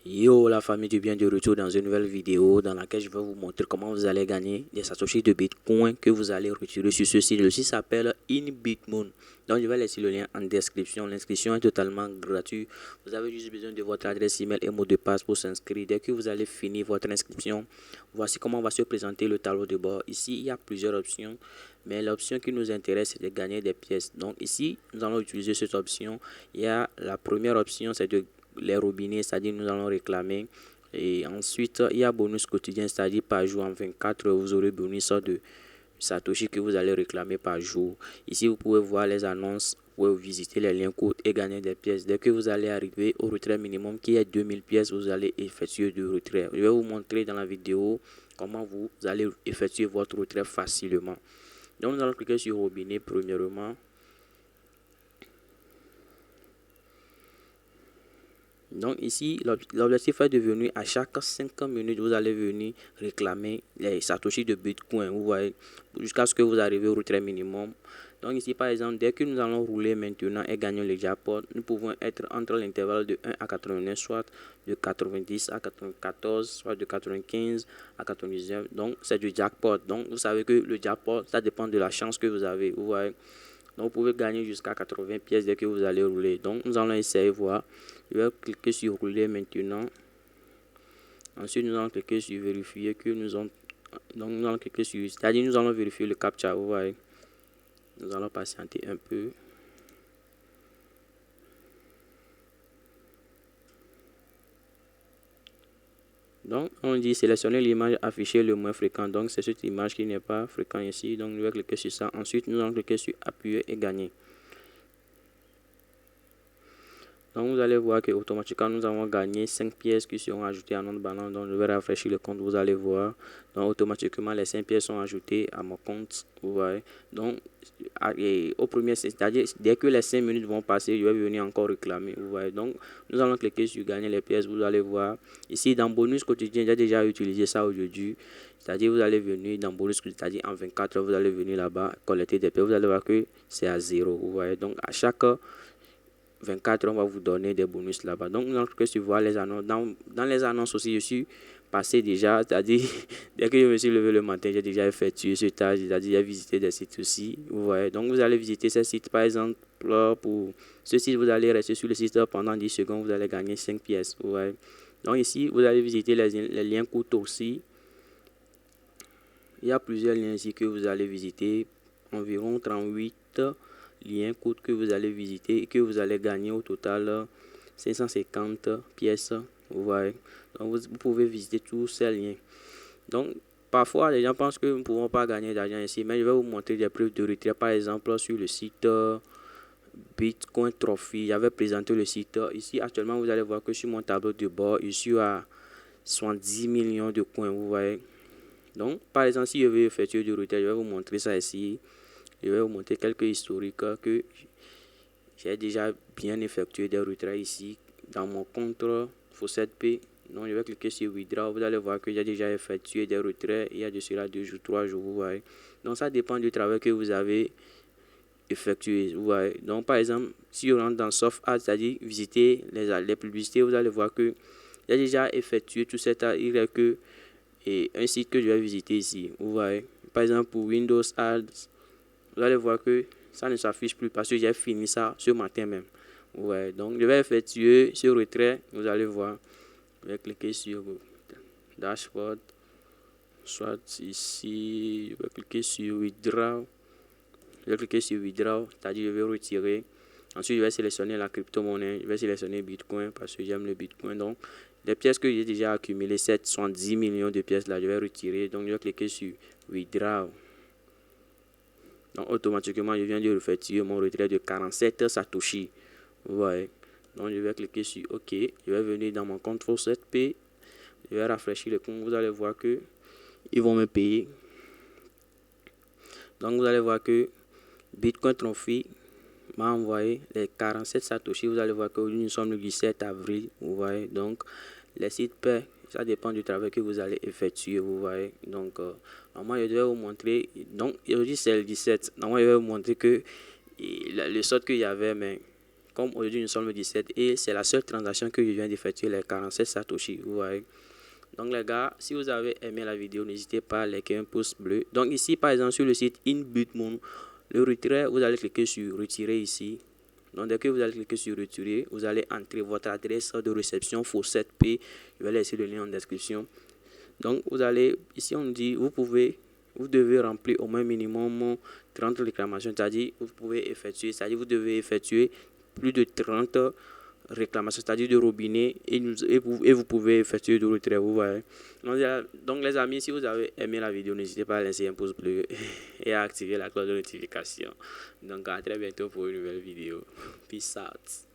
Yo la famille du bien de retour dans une nouvelle vidéo dans laquelle je vais vous montrer comment vous allez gagner des satoshis de Bitcoin que vous allez retirer sur ce site. Le site s'appelle InBitMoon. Donc je vais laisser le lien en description. L'inscription est totalement gratuite. Vous avez juste besoin de votre adresse email et mot de passe pour s'inscrire. Dès que vous allez finir votre inscription, voici comment va se présenter le tableau de bord. Ici il y a plusieurs options, mais l'option qui nous intéresse c'est de gagner des pièces. Donc ici nous allons utiliser cette option. Il y a la première option, c'est de les robinets, c'est-à-dire nous allons réclamer. Et ensuite, il y a bonus quotidien, c'est-à-dire par jour en 24 heures, vous aurez bonus de Satoshi que vous allez réclamer par jour. Ici, vous pouvez voir les annonces, vous pouvez visiter les liens courts et gagner des pièces. Dès que vous allez arriver au retrait minimum qui est 2000 pièces, vous allez effectuer du retrait. Je vais vous montrer dans la vidéo comment vous allez effectuer votre retrait facilement. Donc, nous allons cliquer sur robinet premièrement. Donc ici, l'objectif est de venir à chaque 5 minutes, vous allez venir réclamer les satoshis de Bitcoin, vous voyez, jusqu'à ce que vous arrivez au retrait minimum. Donc ici, par exemple, dès que nous allons rouler maintenant et gagner le jackpot, nous pouvons être entre l'intervalle de 1 à 89, soit de 90 à 94, soit de 95 à 99. Donc c'est du jackpot. Donc vous savez que le jackpot, ça dépend de la chance que vous avez, vous voyez. Donc vous pouvez gagner jusqu'à 80 pièces dès que vous allez rouler. Donc nous allons essayer voir. Je vais cliquer sur rouler maintenant. Ensuite nous allons cliquer sur vérifier que nous avons. Donc nous allons cliquer sur, c'est-à-dire nous allons vérifier le captcha. Vous voyez. Nous allons patienter un peu. Donc on dit sélectionner l'image affichée le moins fréquent. Donc c'est cette image qui n'est pas fréquente ici. Donc je vais cliquer sur ça. Ensuite nous allons cliquer sur appuyer et gagner. Donc vous allez voir que automatiquement nous avons gagné 5 pièces qui seront ajoutées à notre balance. Donc je vais rafraîchir le compte, vous allez voir. Donc automatiquement les 5 pièces sont ajoutées à mon compte, vous voyez. Donc au premier, c'est-à-dire dès que les 5 minutes vont passer, je vais venir encore réclamer, vous voyez. Donc nous allons cliquer sur gagner les pièces, vous allez voir. Ici dans bonus quotidien, j'ai déjà utilisé ça aujourd'hui. C'est-à-dire vous allez venir dans bonus, c'est-à-dire en 24 heures, vous allez venir là-bas collecter des pièces. Vous allez voir que c'est à 0, vous voyez. Donc à chaque 24 on va vous donner des bonus là-bas. Donc, que tu vois les annonces. Dans les annonces aussi, je suis passé déjà. C'est-à-dire, dès que je me suis levé le matin, j'ai déjà effectué ce tâche. C'est-à-dire, j'ai visité des sites aussi. Vous voyez. Donc, vous allez visiter ces sites. Par exemple, pour ce site, vous allez rester sur le site pendant 10 secondes. Vous allez gagner 5 pièces. Vous voyez. Donc, ici, vous allez visiter les liens courts aussi. Il y a plusieurs liens ici que vous allez visiter. Environ 38 liens courts que vous allez visiter et que vous allez gagner au total 550 pièces. Vous voyez. Donc vous pouvez visiter tous ces liens. Donc parfois les gens pensent que nous ne pouvons pas gagner d'argent ici, mais je vais vous montrer des preuves de retrait. Par exemple sur le site Bitcoin Trophy, j'avais présenté le site. Ici actuellement vous allez voir que sur mon tableau de bord, je suis à 70 millions de coins. Vous voyez. Donc par exemple si je veux effectuer du retrait, je vais vous montrer ça ici. Je vais vous montrer quelques historiques que j'ai déjà bien effectué des retraits ici dans mon compte Fosset-P. Donc je vais cliquer sur Withdraw. Vous allez voir que j'ai déjà effectué des retraits il y a de cela 2 jours, 3 jours. Vous voyez. Donc ça dépend du travail que vous avez effectué. Vous voyez. Donc par exemple, si on rentre dans Soft Ads, c'est-à-dire visiter les publicités, vous allez voir que j'ai déjà effectué tout cet art. Il y a que un site que je vais visiter ici. Vous voyez. Par exemple pour Windows Ads. Vous allez voir que ça ne s'affiche plus parce que j'ai fini ça ce matin même. Ouais, donc je vais effectuer ce retrait. Vous allez voir. Je vais cliquer sur Dashboard. Soit ici, je vais cliquer sur Withdraw. Je vais cliquer sur Withdraw, c'est-à-dire je vais retirer. Ensuite, je vais sélectionner la crypto-monnaie. Je vais sélectionner Bitcoin parce que j'aime le Bitcoin. Donc, les pièces que j'ai déjà accumulées, 710 millions de pièces là, je vais retirer. Donc, je vais cliquer sur Withdraw. Donc automatiquement je viens de effectuer mon retrait de 47 Satoshi. Vous voyez. Donc je vais cliquer sur OK. Je vais venir dans mon compte Fosset-P. Je vais rafraîchir le compte. Vous allez voir que ils vont me payer. Donc vous allez voir que Bitcoin Trophy m'a envoyé les 47 Satoshi. Vous allez voir que nous sommes le 17 avril. Vous voyez. Donc les sites paient. Ça dépend du travail que vous allez effectuer, vous voyez. Donc, normalement, je vais vous montrer. Donc, aujourd'hui, c'est le 17. Normalement, je vais vous montrer que le sort qu'il y avait, mais comme aujourd'hui nous sommes le 17 et c'est la seule transaction que je viens d'effectuer, les 47 Satoshi, vous voyez. Donc les gars, si vous avez aimé la vidéo, n'hésitez pas à liker un pouce bleu. Donc ici par exemple sur le site InBitMoon, le retrait, vous allez cliquer sur retirer ici. Donc dès que vous allez cliquer sur retirer, vous allez entrer votre adresse de réception FO7P. Je vais laisser le lien en description. Donc vous allez, ici on dit, vous devez remplir au moins minimum 30 réclamations, c'est-à-dire vous devez effectuer plus de 30 réclamation, c'est-à-dire de robinet, et vous pouvez effectuer de retrait, vous voyez. Donc les amis, si vous avez aimé la vidéo, n'hésitez pas à laisser un pouce bleu et à activer la cloche de notification. Donc à très bientôt pour une nouvelle vidéo. Peace out.